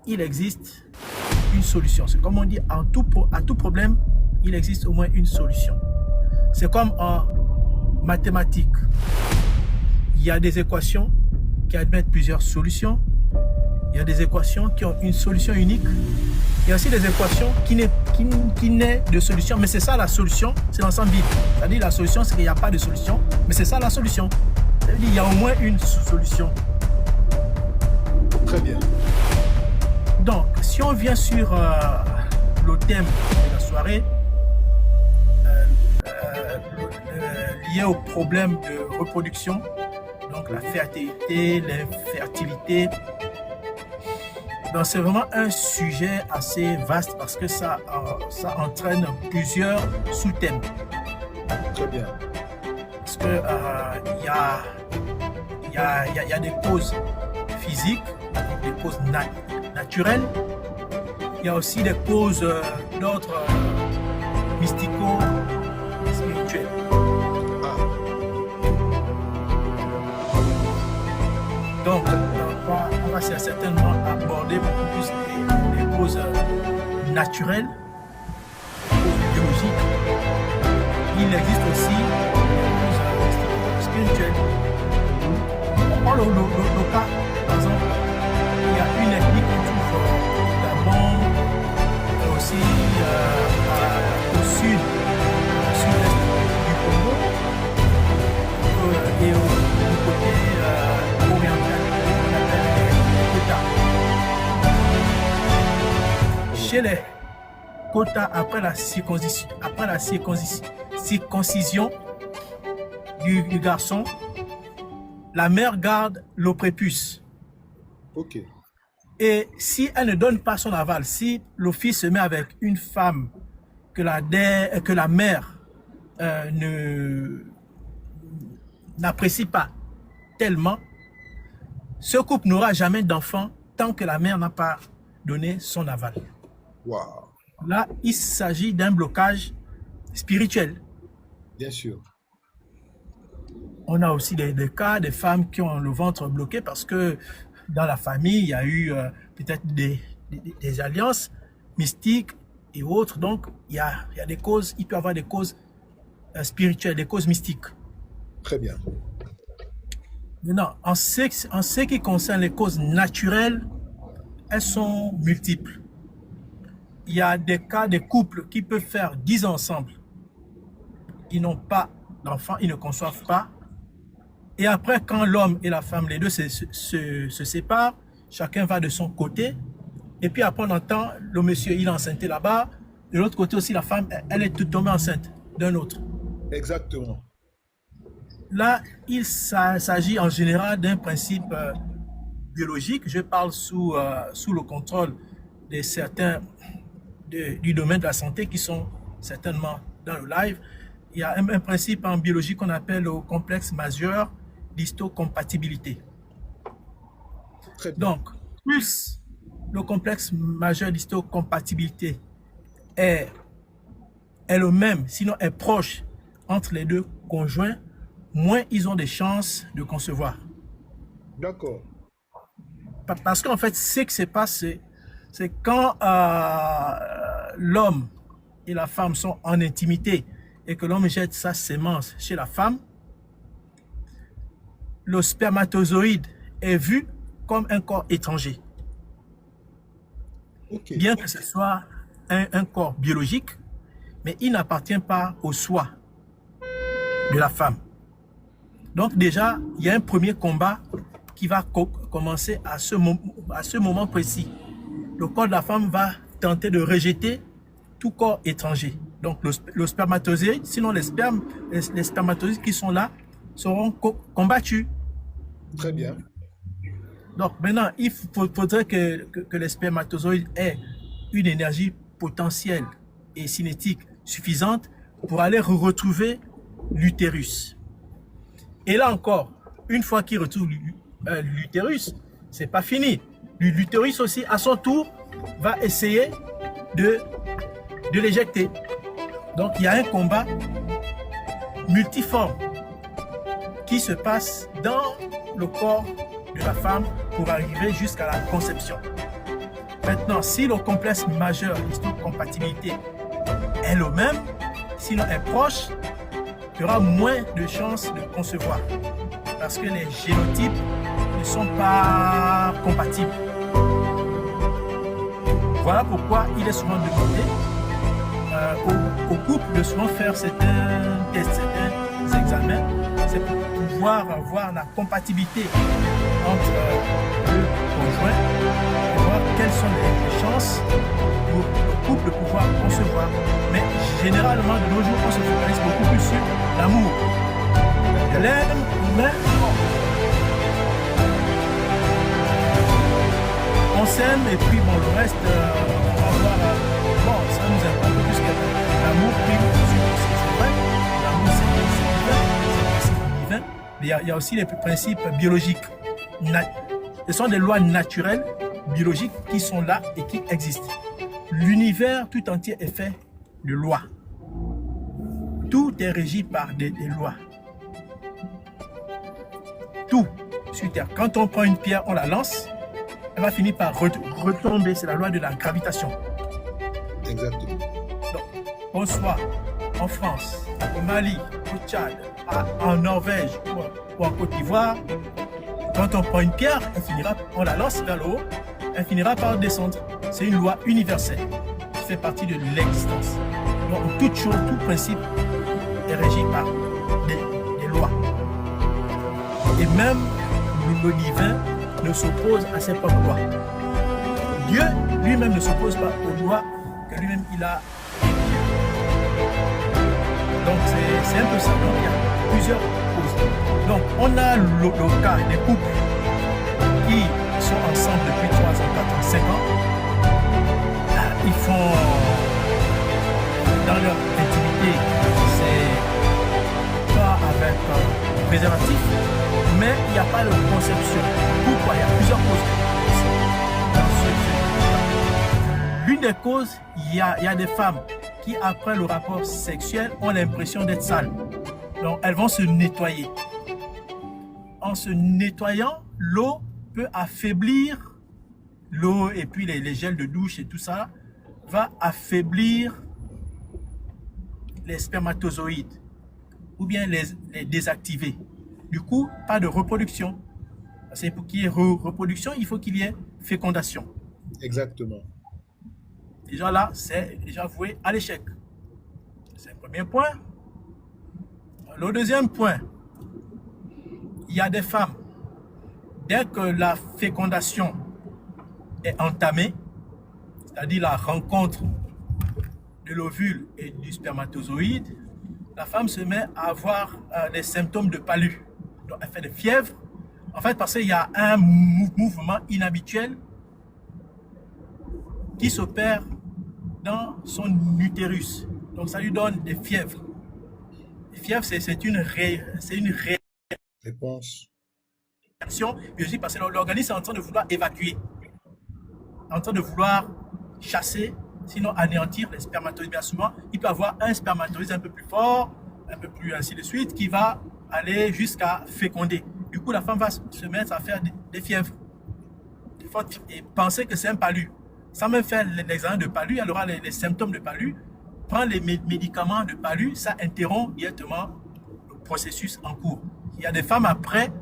il existe une solution. C'est comme on dit, à tout problème, il existe au moins une solution. C'est comme en mathématiques. Il y a des équations qui admettent plusieurs solutions. Il y a des équations qui ont une solution unique. Il y a aussi des équations qui n'est de solution. Mais c'est ça la solution, c'est l'ensemble vide. C'est-à-dire la solution, c'est qu'il n'y a pas de solution. Mais c'est ça la solution. C'est-à-dire qu'il y a au moins une solution. Très bien. Donc, si on vient sur le thème de la soirée, lié au problème de reproduction, donc la fertilité, l'infertilité. Donc c'est vraiment un sujet assez vaste parce que ça entraîne plusieurs sous-thèmes. Très bien. Parce que il y a des causes physiques, des causes naturelles. Il y a aussi des causes d'ordre mystico-spirituel. Donc, on va certainement aborder beaucoup plus les causes naturelles, les causes biologiques. Il existe aussi les causes spirituelles. On prend le cas, par exemple, il y a une ethnie qu'on trouve au Gabon, et aussi au sud-est du Congo, et du côté oriental, on appelle les Kota. Chez les Kota, après la circoncision du garçon, la mère garde le prépuce. Ok. Et si elle ne donne pas son aval, si le fils se met avec une femme que la mère n'apprécie pas tellement, ce couple n'aura jamais d'enfant tant que la mère n'a pas donné son aval. Wow. Là, il s'agit d'un blocage spirituel. Bien sûr. On a aussi des cas de femmes qui ont le ventre bloqué parce que dans la famille, il y a eu peut-être des alliances mystiques et autres. Donc, il y a des causes, il peut y avoir des causes spirituelles, des causes mystiques. Très bien. Maintenant, en ce qui concerne les causes naturelles, elles sont multiples. Il y a des cas de couples qui peuvent faire 10 ans ensemble. Ils n'ont pas d'enfants, ils ne conçoivent pas. Et après, quand l'homme et la femme, les deux se séparent, chacun va de son côté. Et puis après, on entend le monsieur, il est enceinté là-bas. De l'autre côté aussi, la femme, elle est tombée enceinte d'un autre. Exactement. Là, il s'agit en général d'un principe biologique. Je parle sous le contrôle de certains du domaine de la santé qui sont certainement dans le live. Il y a un principe en biologie qu'on appelle le complexe majeur d'histocompatibilité. Donc, plus le complexe majeur d'histocompatibilité est le même, sinon est proche entre les deux conjoints, moins ils ont des chances de concevoir. D'accord. Parce qu'en fait, ce qui se passe, c'est quand l'homme et la femme sont en intimité et que l'homme jette sa sémence chez la femme, le spermatozoïde est vu comme un corps étranger. Okay. Bien que ce soit un corps biologique, mais il n'appartient pas au soi de la femme. Donc déjà, il y a un premier combat qui va commencer à ce moment précis. Le corps de la femme va tenter de rejeter tout corps étranger. Donc le spermatozoïde, sinon les spermatozoïdes qui sont là seront combattus. Très bien. Donc maintenant, il faudrait que les spermatozoïdes aient une énergie potentielle et cinétique suffisante pour aller retrouver l'utérus. Et là encore, une fois qu'ils retrouvent l'utérus, c'est pas fini. L'utérus aussi, à son tour, va essayer de l'éjecter. Donc il y a un combat multiforme qui se passe dans le corps de la femme pour arriver jusqu'à la conception. Maintenant, si le complexe majeur d'histocompatibilité est le même, sinon est proche, il y aura moins de chances de concevoir parce que les génotypes ne sont pas compatibles. Voilà pourquoi il est souvent demandé au couple de souvent faire certains tests, certains examens, c'est pour pouvoir avoir la compatibilité entre le conjoint et voir quelles sont les chances pour le couple de pouvoir concevoir. Mais généralement, de nos jours, on se focalise beaucoup plus sur l'amour. Je l'aime, mais on s'aime et puis bon, le reste, on va voir. Bon, ça nous importe plus que l'amour prime c'est vrai. L'amour, c'est divin. Mais il y a aussi les principes biologiques. Ce sont des lois naturelles, biologiques, qui sont là et qui existent. L'univers tout entier est fait de lois. Tout est régi par des lois. Tout sur Terre. Quand on prend une pierre, on la lance, elle va finir par retomber. C'est la loi de la gravitation. Exactement. Donc, on soit en France, au Mali, au Tchad, en Norvège ou en Côte d'Ivoire, quand on prend une pierre, on la lance vers le haut, elle finira par descendre. C'est une loi universelle qui fait partie de l'existence. Donc, toute chose, tout principe est régi par des lois. Et même le divin ne s'oppose à ses propres lois. Dieu lui-même ne s'oppose pas aux lois que lui-même il a. Donc c'est un peu ça. Donc il y a plusieurs causes. Donc on a le cas des couples qui sont ensemble depuis 3 ans, 4 ans, 5 ans. Ils font dans leur intimité, c'est pas avec préservatif, mais il n'y a pas de conception. Pourquoi? Il y a plusieurs causes. L'une des causes, il y a des femmes qui, après le rapport sexuel, ont l'impression d'être sales. Donc, elles vont se nettoyer. En se nettoyant, l'eau peut affaiblir l'eau et puis les gels de douche et tout ça va affaiblir les spermatozoïdes ou bien les désactiver. Du coup, pas de reproduction. C'est pour qu'il y ait reproduction, il faut qu'il y ait fécondation. Exactement. Déjà là, c'est déjà voué à l'échec. C'est le premier point. Le deuxième point, il y a des femmes, dès que la fécondation est entamée, c'est-à-dire la rencontre de l'ovule et du spermatozoïde, la femme se met à avoir des symptômes de palu. Donc elle fait des fièvres. En fait, parce qu'il y a un mouvement inhabituel qui s'opère dans son utérus. Donc ça lui donne des fièvres. Les fièvres, c'est une Réponse. réaction biologique parce que l'organisme est en train de vouloir évacuer, en train de vouloir chasser, sinon anéantir les spermatozoïdes. Bien souvent, il peut avoir un spermatozoïde un peu plus fort, un peu plus ainsi de suite, qui va aller jusqu'à féconder. Du coup, la femme va se mettre à faire des fièvres. Et penser que c'est un palu. Sans même faire l'examen de palu, elle aura les symptômes de palu. Prendre les médicaments de palu, ça interrompt directement le processus en cours. Il y a des femmes après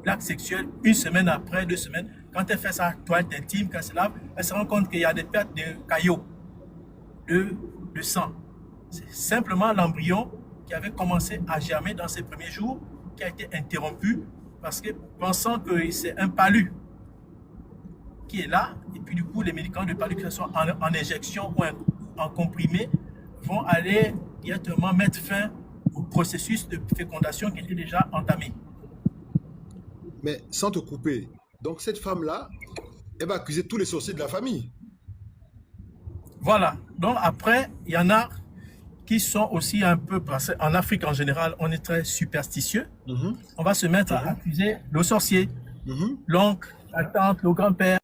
l'acte sexuel, 1 semaine après, 2 semaines, quand elle fait sa toilette intime, quand elle se lave, elle se rend compte qu'il y a des pertes de caillots, de sang. C'est simplement l'embryon qui avait commencé à germer dans ses premiers jours, qui a été interrompu parce que pensant que c'est un palu qui est là, et puis du coup les médicaments de palu, que ce soit en injection ou en comprimé, vont aller directement mettre fin au processus de fécondation qui était déjà entamé. Mais sans te couper, donc cette femme-là, elle va accuser tous les sorciers de la famille. Voilà. Donc après, il y en a qui sont aussi un peu, parce qu'en Afrique en général, on est très superstitieux. On va se mettre à accuser le sorcier, l'oncle, la tante, le grand-père.